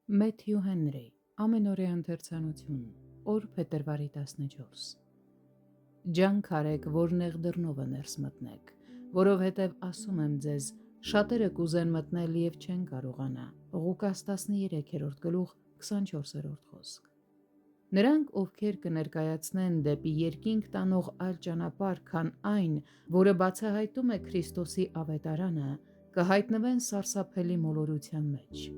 Մեթյու Հենրի, ամենօրյա ընթերցանություն, օր փետրվարի 14։ Ջանք արեք, որ նեղ դռնովը ներս մտնեք, որովհետև ասում եմ ձեզ, շատերը կուզեն մտնել և չեն կարողանա։ Ղուկաս 13-րդ գլուխ 24-րդ խոսք։ Նրանք, ովքեր կներկայացնեն դեպի երկինք տանող այլ ճանապարհ, քան այն, որը բացահայտում է Քրիստոսի ավետարանը, կհայտնվեն սարսափելի մոլորության մեջ։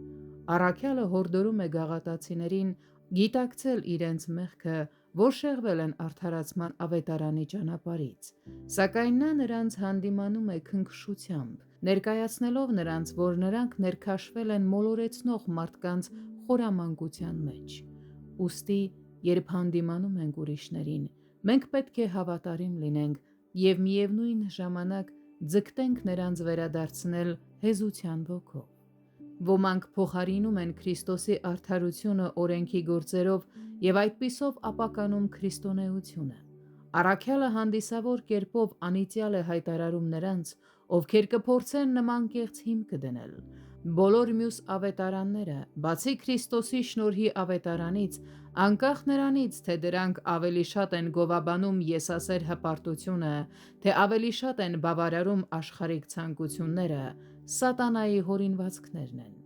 Առաքյալը հորդորում է գաղատացիներին գիտակցել իրենց մեղքը, որ շեղվել են արդարացման ավետարանի ճանապարհից, սակայն նա նրանց հանդիմանում է քնքշությամբ, ներկայացնելով նրանց, որ նրանք ներքաշվել են մոլորեցնող մարդկանց խորամանկության մեջ։ Ուստի, երբ հանդիմանում ենք ուրիշներին, մենք պետք է հավատարիմ լինենք և միևնույն ժամանակ ձգտենք նրանց վերադարձնել հեզության ոգով։ Ոմանք փոխարինում են Քրիստոսի արդարությունը օրենքի գործերով և այդպիսով ապականում քրիստոնեությունը։ Առաքյալը հանդիսավոր կերպով անիծյալ է հայտարարում նրանց, ովքեր կփորձեն նման կեղծ հիմք դնել։ Բոլոր մյուս ավետարանները, բացի Քրիստոսի շնորհի ավետարանից, անկախ նրանից, թե դրանք ավելի շատ են գովաբանում եսասեր հպարտությունը, թե ավելի շատ են բավարարում աշխարհիկ ցանկությունները, սատանայի հորինվածքներն են։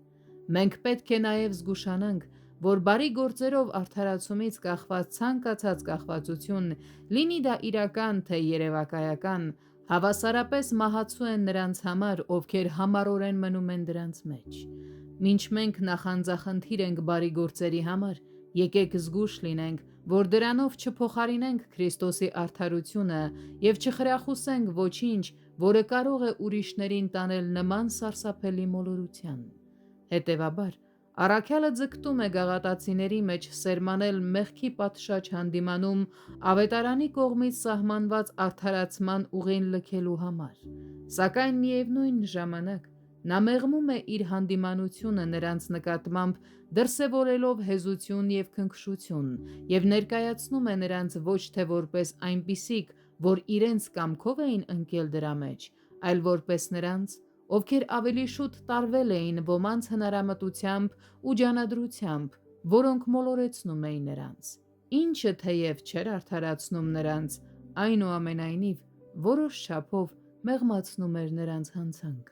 Մենք պետք է նաև զգուշանանք, որ բարի գործերով արդարացումից կախված ցանկացած կախվածություն, լինի դա իրական, թե երևակայական, հավասարապես մահացու են նրանց համար, ովքեր համառորեն մնում են դրանց մեջ։ Մինչ մենք նախանձախնդիր ենք բարի գործերի համար, եկեք զգույշ լինենք, որ դրանով չփոխարինենք Քրիստոսի արդարությունը և չխրախուսենք ոչինչ, որը կարող է ուրիշներին տանել նման սարսափելի մոլորության։ Հետևաբար, առաքյալը ձգտում է գաղատացիների մեջ սերմանել մեղքի պատշաճ հանդիմանում ավետարանի կողմից սահմանված արդարացման ուղին լքելու համար, սակայն միևնույն ժամանակ նա մեղմում է իր հանդիմանությունը նրանց նկատմամբ դրսևորելով հեզություն և քնքշություն և ներկայացնում է նրանց ոչ թե որպես այնպիսիք, որ իրենց կամքով էին ընկել դրա մեջ, այլ որպես նրանց, ովքեր ավելի շուտ տարվել էին ոմանց հնարամտությամբ ու ջանադրությամբ, որոնք մոլորեցնում էին նրանց, ինչը թեև չէր արդարացնում նրանց, այնուամենայնիվ որոշ չափով մեղմացնում էր նրանց հանցանքը։